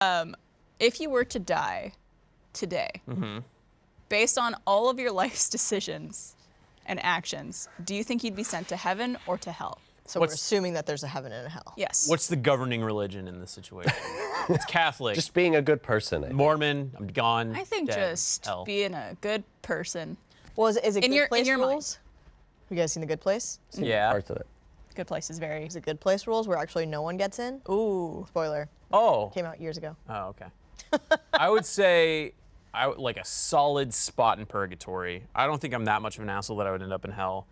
If you were to die today, based on all of your life's decisions and actions, do you think you'd be sent to heaven or to hell? So we're assuming that there's a heaven and a hell. Yes. What's the governing religion in this situation? It's Catholic. Just being a good person. I think. Mormon, I'm gone. I think dead, just hell. being a good person. Well, is it In Good your- Place in your mind. rules? You guys seen The Good Place? Yeah. Parts of it. Good place is very. Is it Good Place rules where actually no one gets in? Ooh. Spoiler. Oh. Came out years ago. Oh, okay. I would say like a solid spot in purgatory. I don't think I'm that much of an asshole that I would end up in hell.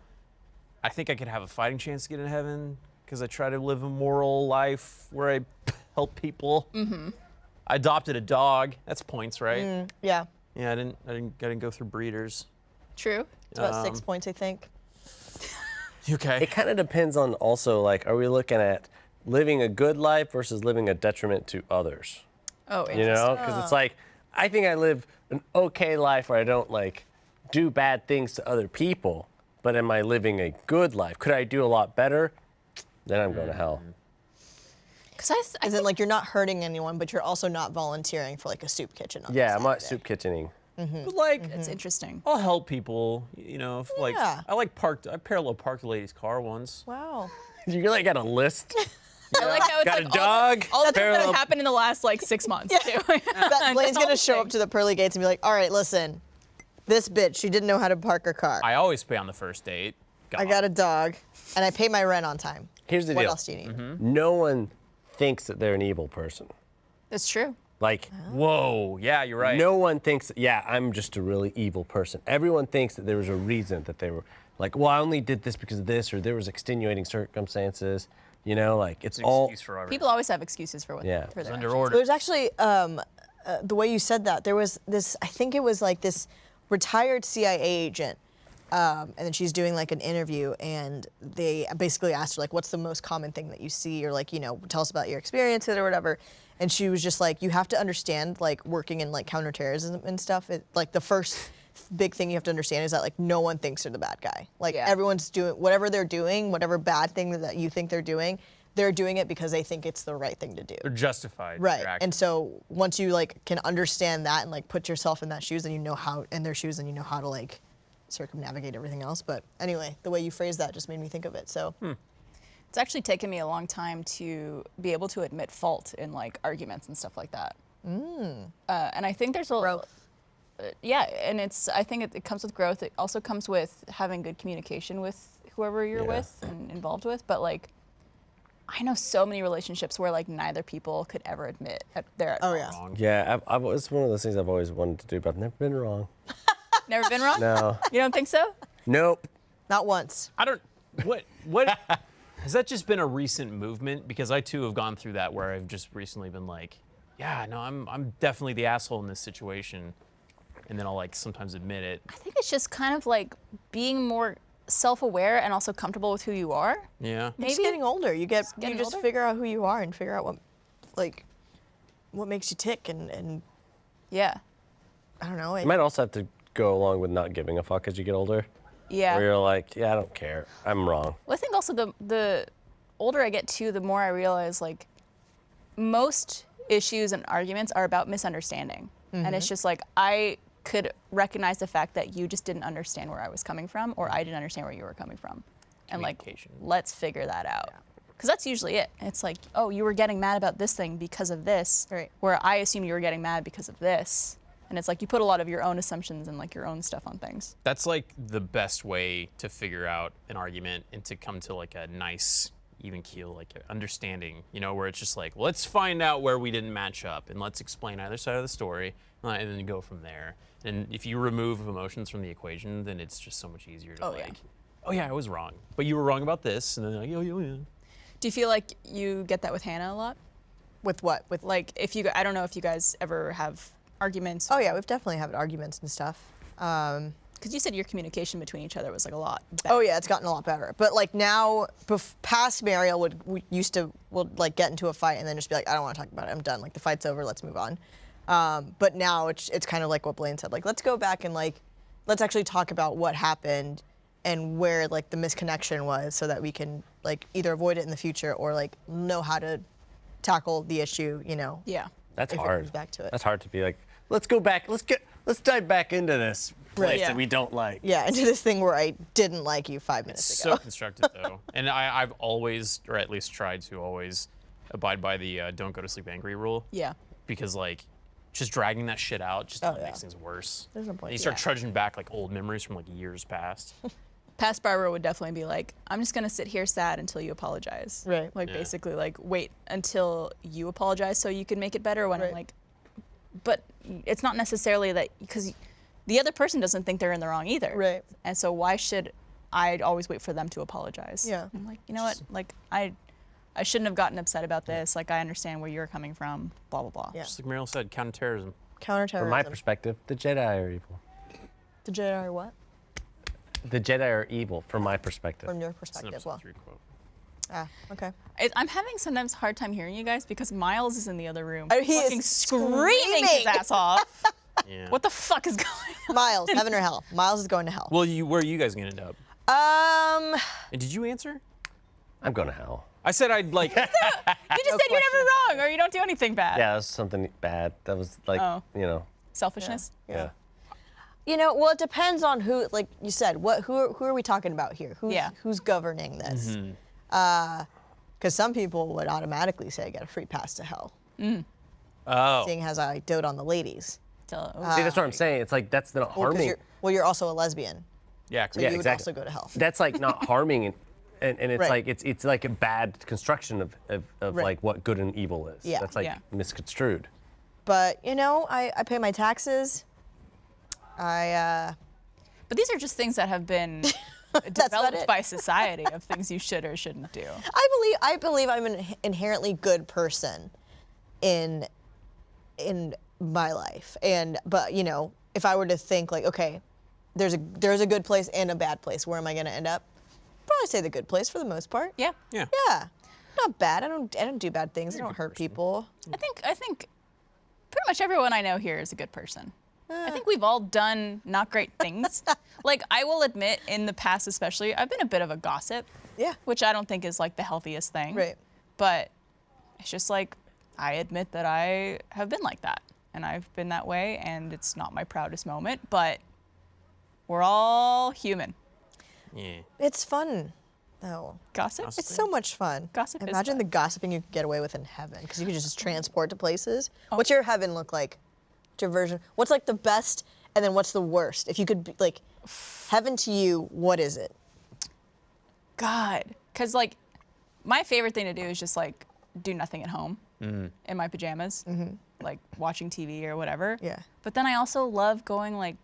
I think I could have a fighting chance to get into heaven because I try to live a moral life where I help people. I adopted a dog. That's points, right? Yeah. Yeah, I didn't go through breeders. True. It's about 6 points, I think. Okay. It kind of depends on also, like, are we looking at living a good life versus living a detriment to others? Oh, You interesting. know, because it's like, I think I live an okay life where I don't, like, do bad things to other people, but am I living a good life? Could I do a lot better? Then I'm going to hell. Because I As in, think like, you're not hurting anyone, but you're also not volunteering for, like, a soup kitchen. On Yeah, I'm Saturday. not soup kitchening. But like, that's interesting. I'll help people. You know, if, like Yeah. I parallel parked a lady's car once. Wow. You like got a list? I like how it's Got a like dog? all the things that Parallel- have happened in the last like 6 months too. Blaine's all gonna show up to the pearly gates and be like, all right, listen, this bitch, she didn't know how to park her car. I always pay on the first date. I got a dog, and I pay my rent on time. Here's the What deal. else do you need? No one thinks that they're an evil person. That's true. Like, Whoa, yeah, you're right. no one thinks, yeah, I'm just a really evil person. Everyone thinks that there was a reason that they were like, well, I only did this because of this, or there was extenuating circumstances. You know, like it's It's an all. excuse for everything. People always have excuses for what. Yeah. For It's their under actions. order. There's actually, the way you said that, there was this, I think it was like this retired CIA agent, and then she's doing like an interview, and they basically asked her like, what's the most common thing that you see, or like, you know, tell us about your experiences or whatever. And she was just like, you have to understand, like working in like counterterrorism and stuff, like the first big thing you have to understand is that like no one thinks they're the bad guy. Like Yeah. everyone's doing, whatever they're doing, whatever bad thing that you think they're doing it because they think it's the right thing to do. They're justified. Right. Their And actions. so once you like can understand that and like put yourself in that shoes, and you know how in their shoes, and you know how to like circumnavigate everything else. But anyway, the way you phrased that just made me think of it. So It's actually taken me a long time to be able to admit fault in like arguments and stuff like that. And I think there's a Growth. Yeah, and I think it comes with growth. It also comes with having good communication with whoever you're Yeah. with and involved with. But like, I know so many relationships where like neither people could ever admit they're at Oh, yeah. wrong. Yeah, it's one of those things I've always wanted to do, but I've never been wrong. Never been wrong? No. You don't think so? Nope. not once. I don't. What has that just been a recent movement? Because I too have gone through that where I've just recently been like, yeah, no, I'm definitely the asshole in this situation, and then I'll like sometimes admit it. I think it's just kind of like being more self-aware and also comfortable with who you are. Yeah. You're just getting older. You getting just older? figure out who you are and figure out what makes you tick, and Yeah. I don't know. You might also have to go along with not giving a fuck as you get older. Yeah. Where you're like, yeah, I don't care. I'm wrong. Well, I think also the older I get too, the more I realize like most issues and arguments are about misunderstanding. And it's just like I could recognize the fact that you just didn't understand where I was coming from, or I didn't understand where you were coming from. And like, Communication. let's figure that out. Because that's usually it. It's like, oh, you were getting mad about this thing because of this, Right. where I assume you were getting mad because of this. And it's like you put a lot of your own assumptions and like your own stuff on things. That's like the best way to figure out an argument and to come to like a nice, even keel, like understanding, you know, where it's just like, let's find out where we didn't match up and let's explain either side of the story and then go from there. And if you remove emotions from the equation, then it's just so much easier to Oh, yeah. like, oh yeah, I was wrong, but you were wrong about this. And then they're like, oh yeah. Do you feel like you get that with Hannah a lot? with what? With Like if you, I don't know if you guys ever have arguments. oh yeah, we've definitely had arguments and stuff. Because you said your communication between each other was like a lot better. Oh yeah, it's gotten a lot better. But like now, past Mariel would like get into a fight and then just be like, I don't want to talk about it. I'm done. Like the fight's over. Let's move on. But now it's kind of like what Blaine said. Like let's go back and like let's actually talk about what happened and where like the misconnection was, so that we can like either avoid it in the future or like know how to tackle the issue. You know. Yeah. That's if it hard. comes back to it. That's hard to be like, let's go back. Let's dive back into this place Yeah. that we don't like. Yeah, into this thing where I didn't like you 5 minutes It's ago. so constructive though, and I've always, or at least tried to always, abide by the don't go to sleep angry rule. Yeah. Because like, just dragging that shit out just only yeah. makes things worse. There's no point. And you start Yeah. trudging back like old memories from like years past. Past Barbara would definitely be like, I'm just gonna sit here sad until you apologize. Right. Like Yeah. basically like wait until you apologize so you can make it better when I'm Right. like, but it's not necessarily that because the other person doesn't think they're in the wrong either. Right. And so why should I always wait for them to apologize? Yeah. I'm like, you know what? Like I shouldn't have gotten upset about this. Like I understand where you're coming from. Blah blah blah. Yeah. Just like Mariel said, counterterrorism. Counterterrorism. From my perspective, the Jedi are evil. The Jedi are what? The Jedi are evil, from my perspective. From your It's an perspective. episode Well, 3 quote. okay. I'm having sometimes hard time hearing you guys because Miles is in the other room, Oh, he is fucking screaming his screaming. ass off. Yeah. What the fuck is going on? Miles, heaven or hell? Miles is going to hell. Well, where are you guys gonna end up? And did you answer? I'm going to hell. I said I'd like. You just said you're never wrong or you don't do anything bad. Yeah, that was something bad. That was like, Oh. you know, Selfishness. yeah. You know, well, it depends on who, like you said, who are we talking about here? Who's governing this? Because some people would automatically say I get a free pass to hell, Oh. seeing as I dote on the ladies. See, that's what I'm saying. It's like, that's not Well, 'cause harming. you're also a lesbian, Yeah. so Yeah, you would exactly. also go to hell. That's like not harming, and it's Right. like, it's like a bad construction of Right. like what good and evil is. Yeah. That's like Yeah. misconstrued. But you know, I pay my taxes. But these are just things that have been about developed it. by society of things you should or shouldn't do. I believe I'm an inherently good person in my life. But you know, if I were to think like, okay, there's a good place and a bad place, where am I gonna end up? Probably say the good place for the most part. Yeah. Yeah. Yeah. Not bad. I don't do bad things. I don't hurt people. I think pretty much everyone I know here is a good person. I think we've all done not great things. Like I will admit in the past especially, I've been a bit of a gossip. Yeah. Which I don't think is like the healthiest thing. Right. But it's just like I admit that I have been like that. And I've been that way and it's not my proudest moment, but we're all human. Yeah. It's fun, though. Gossip? Gossip. It's so much fun. Gossip is Imagine fun. the gossiping you could get away with in heaven, because you could just transport to places. What's your heaven look like? What's your version? What's like the best, and then what's the worst? If you could, like, heaven to you, what is it? God. Because, like, my favorite thing to do is just, like, do nothing at home in my pajamas, like watching TV or whatever. Yeah. But then I also love going, like,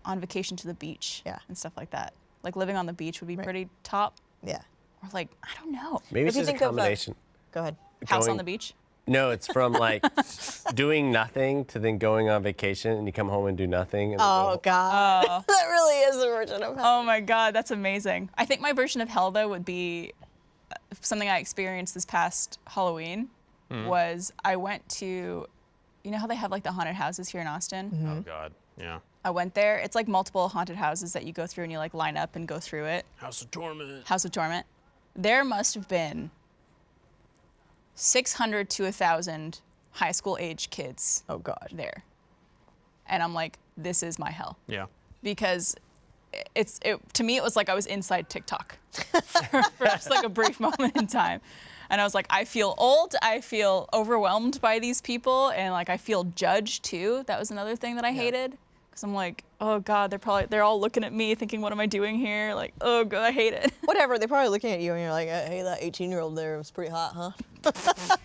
on vacation to the beach Yeah. and stuff like that. Like, living on the beach would be pretty top. Yeah. Or, like, I don't know. Maybe If it's you just a think of, combination. Go ahead. House on going- the beach? No, it's from like doing nothing to then going on vacation, and you come home and do nothing. And then Oh, go, God. that really is the version of heaven. Oh my God, that's amazing. I think my version of hell though would be something I experienced this past Halloween. Was I went to, you know how they have like the haunted houses here in Austin? Oh God. Yeah. I went there. It's like multiple haunted houses that you go through and you like line up and go through it. House of Torment. House of Torment. There must have been 600 to 1,000 high school age kids Oh, God. there. And I'm like, this is my hell. Yeah. Because to me it was like I was inside TikTok for just like a brief moment in time, and I was like, I feel old, I feel overwhelmed by these people, and like I feel judged too. That was another thing that I hated, because I'm like, oh God, they're all looking at me thinking, what am I doing here? Like, oh God, I hate it. Whatever. They're probably looking at you and you're like, hey, that 18-year-old there was pretty hot, huh?